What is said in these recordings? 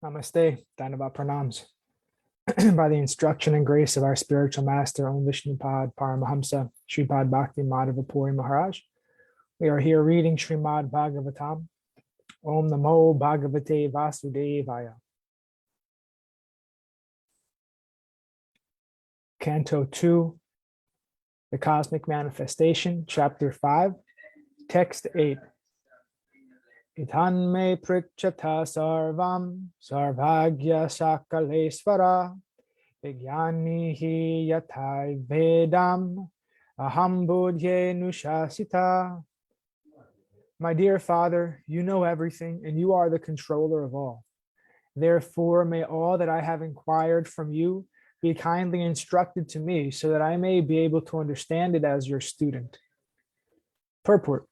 Namaste, Dhanava Pranams. By the instruction and grace of our spiritual master, Om Vishnupad Paramahamsa, Sripad Bhakti Madhava Puri Maharaj, we are here reading Srimad Bhagavatam. Om Namo Bhagavate Vasudevaya. Canto 2, The Cosmic Manifestation, Chapter 5, Text 8. Itan me prichata sarvam sarvagya sakalesvara vigyanihi yathai vedam aham budhye nushasita. My dear Father, you know everything and you are the controller of all. Therefore, may all that I have inquired from you be kindly instructed to me so that I may be able to understand it as your student. Purport.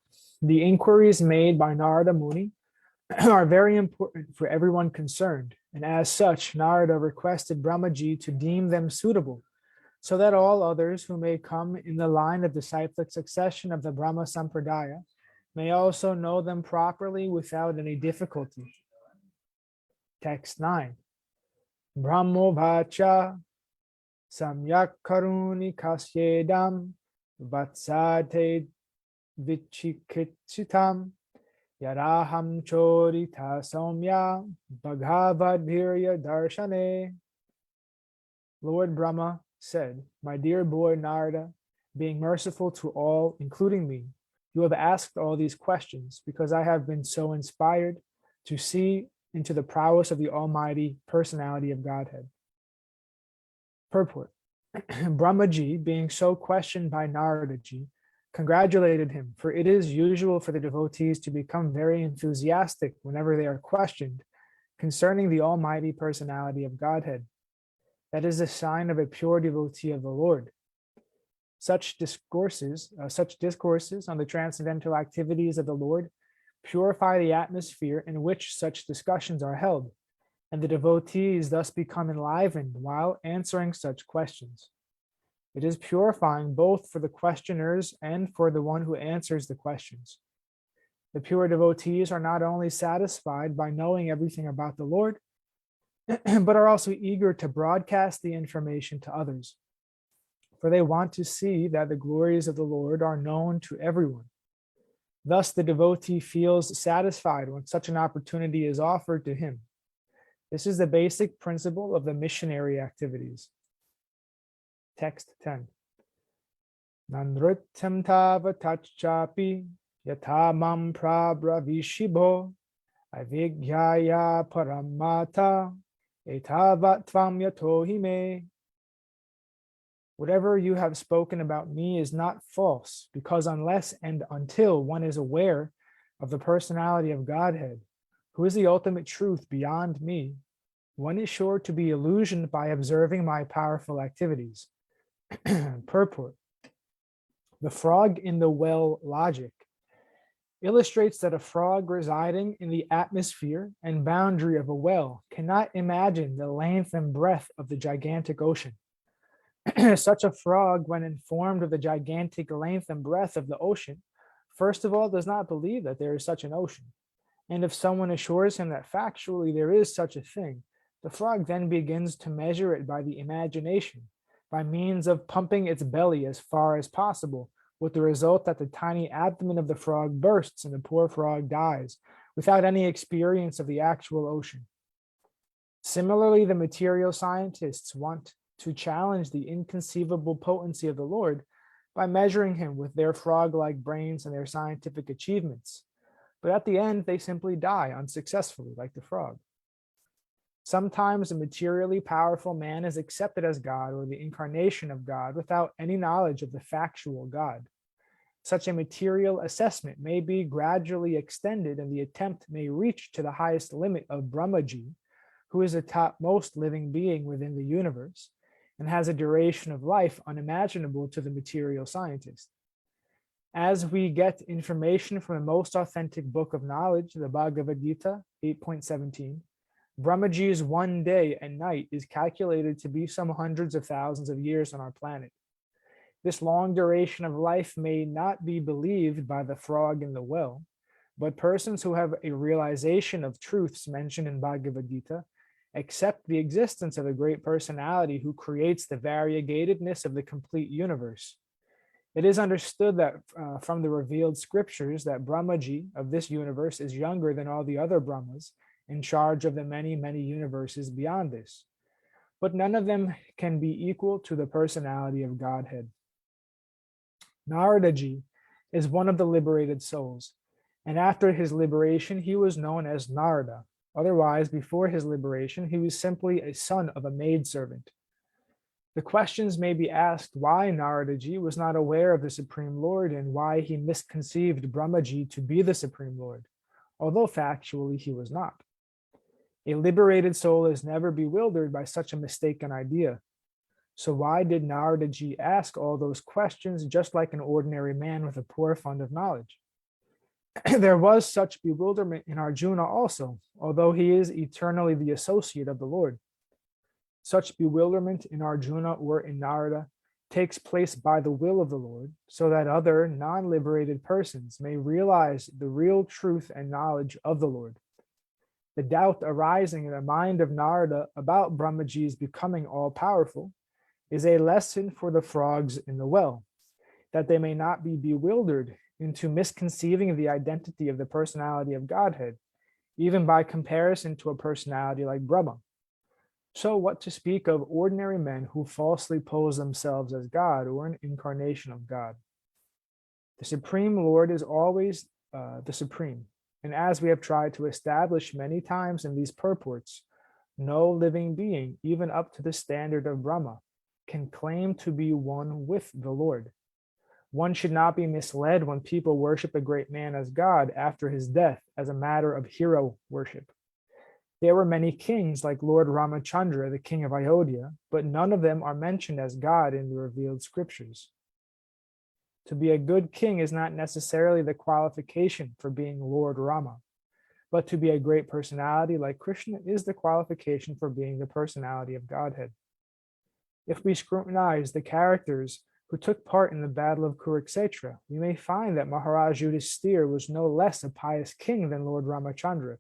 The inquiries made by Narada Muni are very important for everyone concerned, and as such, Narada requested Brahmaji to deem them suitable, so that all others who may come in the line of disciplic succession of the Brahma Sampradaya may also know them properly without any difficulty. Text 9. Brahmovacha samyak karuni kasyedam vatsate vichikichitam yaraham chorita somya bhagavadbhirya darshane. Lord Brahma said, my dear boy Narada, being merciful to all, including me, you have asked all these questions because I have been so inspired to see into the prowess of the Almighty Personality of Godhead. Purport. Brahmaji, being so questioned by Naradaji, congratulated him, for it is usual for the devotees to become very enthusiastic whenever they are questioned concerning the Almighty Personality of Godhead. That is a sign of a pure devotee of the Lord. Such discourses on the transcendental activities of the Lord purify the atmosphere in which such discussions are held, and the devotees thus become enlivened while answering such questions. It is purifying both for the questioners and for the one who answers the questions. The pure devotees are not only satisfied by knowing everything about the Lord, but are also eager to broadcast the information to others, for they want to see that the glories of the Lord are known to everyone. Thus, the devotee feels satisfied when such an opportunity is offered to him. This is the basic principle of the missionary activities. Text 10. Nanrutyam tava tachchapi yatha mam prabravishibo avigyaya paramata etavatvam yatohime. Whatever you have spoken about me is not false, because unless and until one is aware of the personality of Godhead, who is the ultimate truth beyond me, one is sure to be illusioned by observing my powerful activities. Purport. The frog in the well logic illustrates that a frog residing in the atmosphere and boundary of a well cannot imagine the length and breadth of the gigantic ocean. Such a frog, when informed of the gigantic length and breadth of the ocean, first of all does not believe that there is such an ocean. And if someone assures him that factually there is such a thing, the frog then begins to measure it by the imagination, by means of pumping its belly as far as possible, with the result that the tiny abdomen of the frog bursts and the poor frog dies, without any experience of the actual ocean. Similarly, the material scientists want to challenge the inconceivable potency of the Lord by measuring him with their frog-like brains and their scientific achievements. But at the end, they simply die unsuccessfully, like the frog. Sometimes a materially powerful man is accepted as God or the incarnation of God without any knowledge of the factual God. Such a material assessment may be gradually extended, and the attempt may reach to the highest limit of Brahmaji, who is the topmost living being within the universe, and has a duration of life unimaginable to the material scientist. As we get information from the most authentic book of knowledge, the Bhagavad Gita 8.17, Brahmaji's one day and night is calculated to be some hundreds of thousands of years on our planet. This long duration of life may not be believed by the frog in the well, but persons who have a realization of truths mentioned in Bhagavad Gita accept the existence of the great personality who creates the variegatedness of the complete universe. It is understood that from the revealed scriptures that Brahmaji of this universe is younger than all the other Brahmas in charge of the many, many universes beyond this. But none of them can be equal to the personality of Godhead. Naradaji is one of the liberated souls, and after his liberation, he was known as Narada. Otherwise, before his liberation, he was simply a son of a maidservant. The questions may be asked why Naradaji was not aware of the Supreme Lord and why he misconceived Brahmaji to be the Supreme Lord, although factually he was not. A liberated soul is never bewildered by such a mistaken idea. So why did Naradaji ask all those questions just like an ordinary man with a poor fund of knowledge? There was such bewilderment in Arjuna also, although he is eternally the associate of the Lord. Such bewilderment in Arjuna or in Narada takes place by the will of the Lord, so that other non-liberated persons may realize the real truth and knowledge of the Lord. The doubt arising in the mind of Narada about Brahmaji's becoming all-powerful is a lesson for the frogs in the well, that they may not be bewildered into misconceiving the identity of the personality of Godhead, even by comparison to a personality like Brahma. So what to speak of ordinary men who falsely pose themselves as God or an incarnation of God? The Supreme Lord is always the Supreme, and as we have tried to establish many times in these purports, no living being, even up to the standard of Brahma, can claim to be one with the Lord. One should not be misled when people worship a great man as God after his death as a matter of hero worship. There were many kings like Lord Ramachandra, the king of Ayodhya, but none of them are mentioned as God in the revealed scriptures. To be a good king is not necessarily the qualification for being Lord Rama, but to be a great personality like Krishna is the qualification for being the personality of Godhead. If we scrutinize the characters who took part in the battle of Kurukshetra, we may find that Maharaj Yudhisthira was no less a pious king than Lord Ramachandra,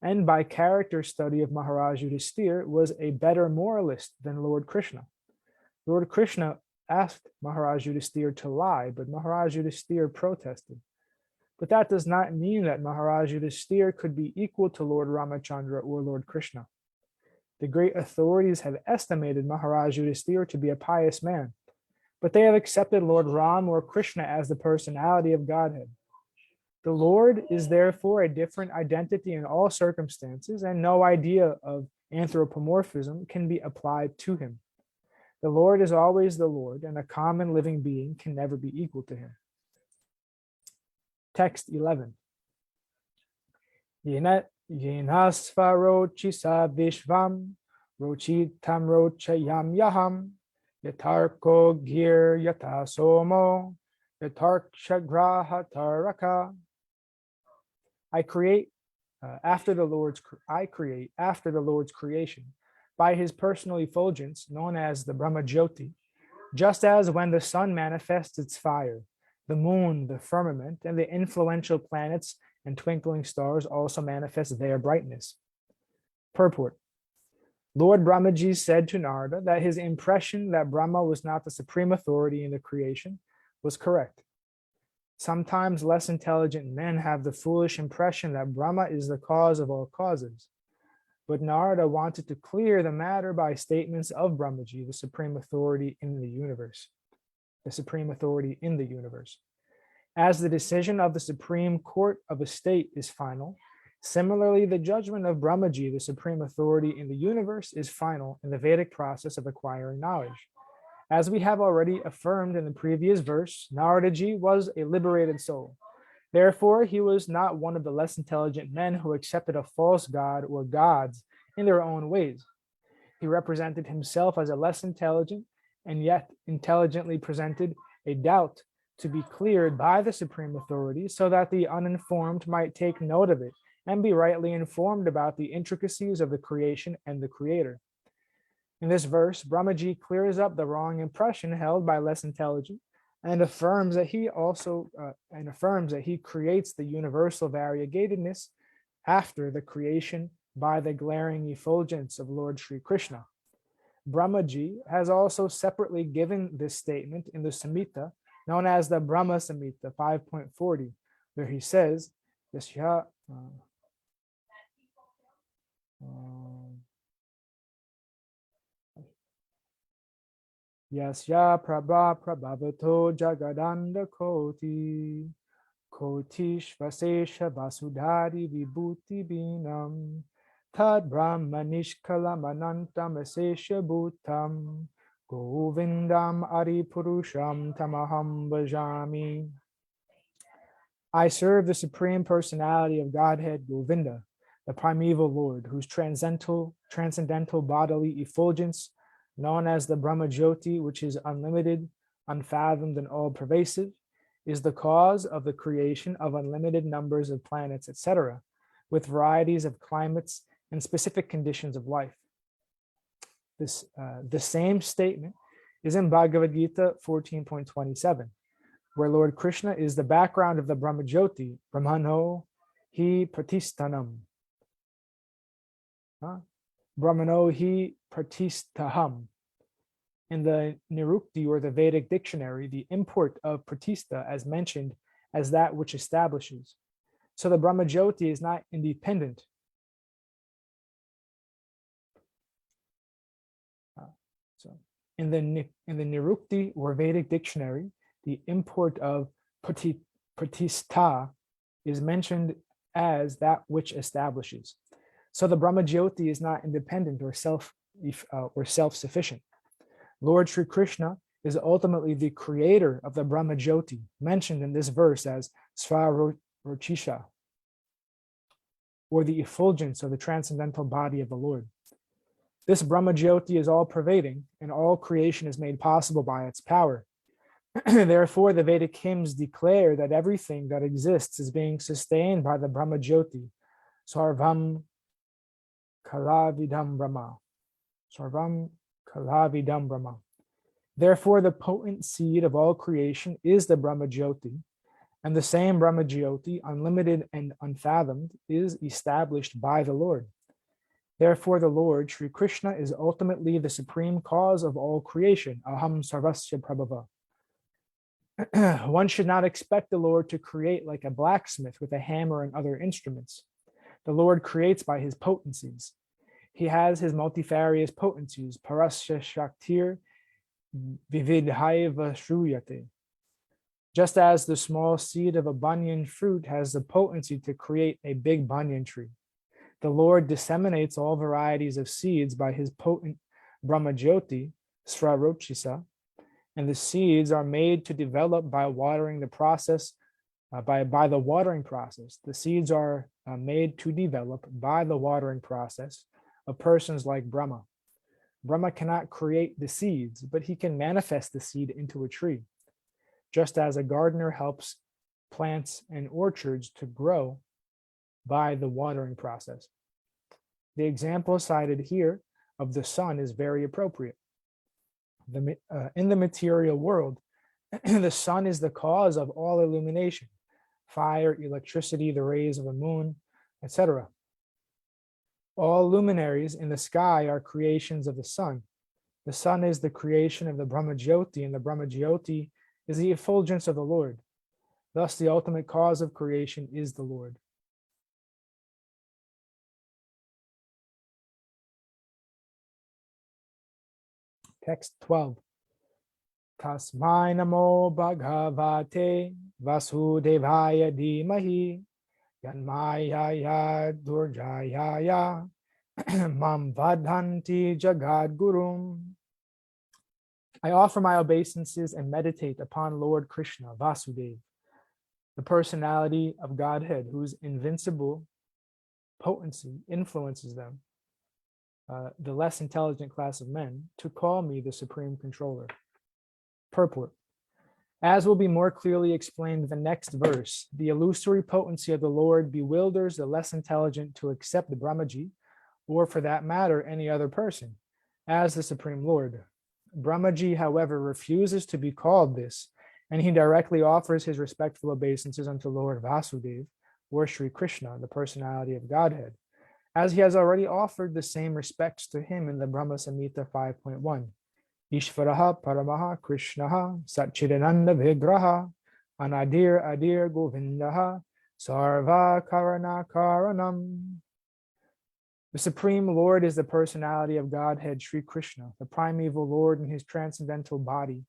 and by character study of Maharaj Yudhisthira was a better moralist than Lord Krishna. Lord Krishna asked Maharaj Yudhisthira to lie, but Maharaj Yudhisthira protested. But that does not mean that Maharaj Yudhisthira could be equal to Lord Ramachandra or Lord Krishna. The great authorities have estimated Maharaj Yudhisthira to be a pious man, but they have accepted Lord Ram or Krishna as the personality of Godhead. The Lord is therefore a different identity in all circumstances, and no idea of anthropomorphism can be applied to him. The Lord is always the Lord, and a common living being can never be equal to him. Text 11. Yenasvarochisa vishvam rochitam rochayam yaham yatarko gir yata somo yatarkshagraha taraka. I create after the Lord's creation by his personal effulgence known as the Brahma Jyoti, just as when the sun manifests its fire, the moon, the firmament, and the influential planets and twinkling stars also manifest their brightness. Purport. Lord Brahmaji said to Narada that his impression that Brahma was not the supreme authority in the creation was correct. Sometimes less intelligent men have the foolish impression that Brahma is the cause of all causes. But Narada wanted to clear the matter by statements of Brahmaji, the supreme authority in the universe. As the decision of the Supreme Court of a state is final, similarly, the judgment of Brahmaji, the supreme authority in the universe, is final in the Vedic process of acquiring knowledge. As we have already affirmed in the previous verse, Naradaji was a liberated soul. Therefore, he was not one of the less intelligent men who accepted a false god or gods in their own ways. He represented himself as a less intelligent and yet intelligently presented a doubt to be cleared by the supreme authority so that the uninformed might take note of it and be rightly informed about the intricacies of the creation and the creator. In this verse, Brahmaji clears up the wrong impression held by less intelligent and affirms that he creates the universal variegatedness after the creation, by the glaring effulgence of Lord Sri Krishna. Brahmaji has also separately given this statement in the Samhita known as the Brahma Samhita 5.40, where he says, Yasya Prabha Prabhavato Jagadanda Koti Kotish Vasesha Vasudhari Vibhuti Binam Tad Brahmanish Kalamanantam Asesha Bhutam Govindam Ari Purusham Tamaham Bhajami. I serve the Supreme Personality of Godhead, Govinda, the primeval Lord, whose transcendental bodily effulgence, known as the Brahma Jyoti, which is unlimited, unfathomed, and all-pervasive, is the cause of the creation of unlimited numbers of planets, etc., with varieties of climates and specific conditions of life. The same statement is in Bhagavad Gita 14.27, where Lord Krishna is the background of the Brahma Jyoti, Brahmano hi Pratistanam. Brahmano hi Pratistaham. In the Nirukti or the Vedic dictionary, the import of Pratista as mentioned as that which establishes. So the Brahma Jyoti is not independent. So in the Nirukti or Vedic dictionary, the import of Pratista is mentioned as that which establishes. So the Brahma Jyoti is not independent or self-sufficient. Lord Sri Krishna is ultimately the creator of the Brahma Jyoti, mentioned in this verse as Svarochisha, or the effulgence of the transcendental body of the Lord. This Brahma Jyoti is all-pervading, and all creation is made possible by its power. Therefore, the Vedic hymns declare that everything that exists is being sustained by the Brahma Jyoti, Sarvam Kalavidam Brahma. Sarvam Kalavidam Brahma. Therefore, the potent seed of all creation is the Brahma Jyoti, and the same Brahma Jyoti, unlimited and unfathomed, is established by the Lord. Therefore, the Lord, Sri Krishna, is ultimately the supreme cause of all creation, Aham Sarvasya Prabhava. One should not expect the Lord to create like a blacksmith with a hammer and other instruments. The Lord creates by his potencies. He has his multifarious potencies, Parasya Shaktir Vividhaiva Shruyate. Just as the small seed of a banyan fruit has the potency to create a big banyan tree, the Lord disseminates all varieties of seeds by his potent Brahma Jyoti, Srarochisa, and the seeds are made to develop by watering the process, by the watering process. The seeds are made to develop by the watering process of persons like Brahma. Brahma cannot create the seeds, but he can manifest the seed into a tree, just as a gardener helps plants and orchards to grow by the watering process. The example cited here of the sun is very appropriate. In the material world, the sun is the cause of all illumination, fire, electricity, the rays of the moon, etc. All luminaries in the sky are creations of the sun. The sun is the creation of the Brahma Jyoti, and the Brahma Jyoti is the effulgence of the Lord. Thus, the ultimate cause of creation is the Lord. Text 12. Tasmai namo bhagavate vasudevaya dhimahi yanmaya durjaya mam vadhanti jagadgurum. I offer my obeisances and meditate upon Lord Krishna, Vasudeva, the personality of Godhead, whose invincible potency influences them, the less intelligent class of men, to call me the Supreme Controller. Purport. As will be more clearly explained in the next verse, the illusory potency of the Lord bewilders the less intelligent to accept the Brahmaji, or for that matter, any other person, as the Supreme Lord. Brahmaji, however, refuses to be called this, and he directly offers his respectful obeisances unto Lord Vasudeva, or Sri Krishna, the personality of Godhead, as he has already offered the same respects to him in the Brahma Samhita 5.1. Ishvaraha Paramaha Krishnaha Satchidananda Vigraha Anadir Adir Govindaha Sarva Karana Karanam. The Supreme Lord is the personality of Godhead Sri Krishna, the primeval Lord in his transcendental body,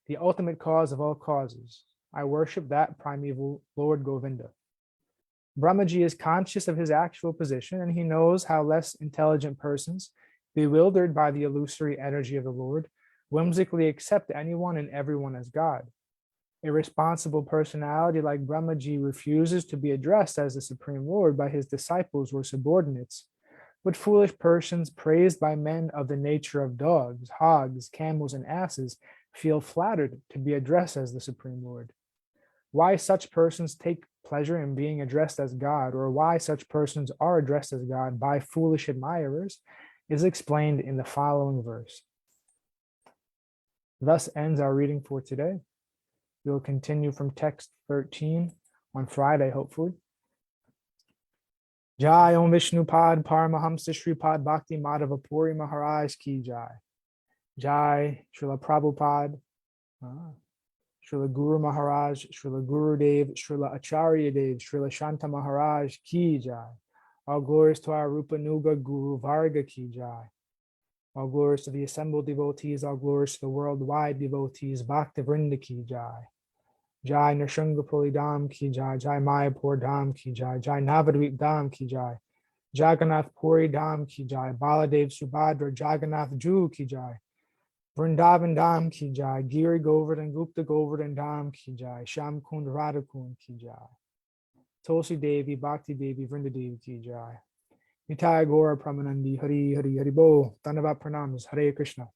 the ultimate cause of all causes. I worship that primeval Lord Govinda. Brahmaji is conscious of his actual position, and he knows how less intelligent persons, bewildered by the illusory energy of the Lord, whimsically accept anyone and everyone as God. A responsible personality like Brahmaji refuses to be addressed as the Supreme Lord by his disciples or subordinates, but foolish persons praised by men of the nature of dogs, hogs, camels, and asses feel flattered to be addressed as the Supreme Lord. Why such persons take pleasure in being addressed as God, or why such persons are addressed as God by foolish admirers, is explained in the following verse. Thus ends our reading for today. We'll continue from text 13 on Friday, hopefully. Jai Om Vishnu Pad Paramahamsa Shripad Bhakti Madhava Puri Maharaj Ki Jai. Jai Srila Prabhupada, Srila Guru Maharaj, Srila Guru Dev, Srila Acharya Dev, Srila Shanta Maharaj Ki Jai. All glories to our Rupa Nuga Guru Varga Ki Jai. All glories to the assembled devotees, all glories to the worldwide devotees, Bhakta Vrinda Ki Jai. Jai Nrshangapuri Dham Ki Jai, Jai Mayapur Dham Ki Jai, Jai Navadvip Dham Ki Jai, Jagannath Puri Dham Ki Jai, Baladev Subhadra Jagannath Ju Ki Jai, Vrindavan Dham Ki Jai, Giri Govardhan Gupta Govardhan Dham Ki Jai, Sham Kund Radha Kund Ki Jai, Tulsi Devi Bhakti Devi Vrinda Devi Ki Jai, Nitai Gaura Pramanandi Hari Hari Hari Bo, Dhanavad Pranams, Hare Krishna.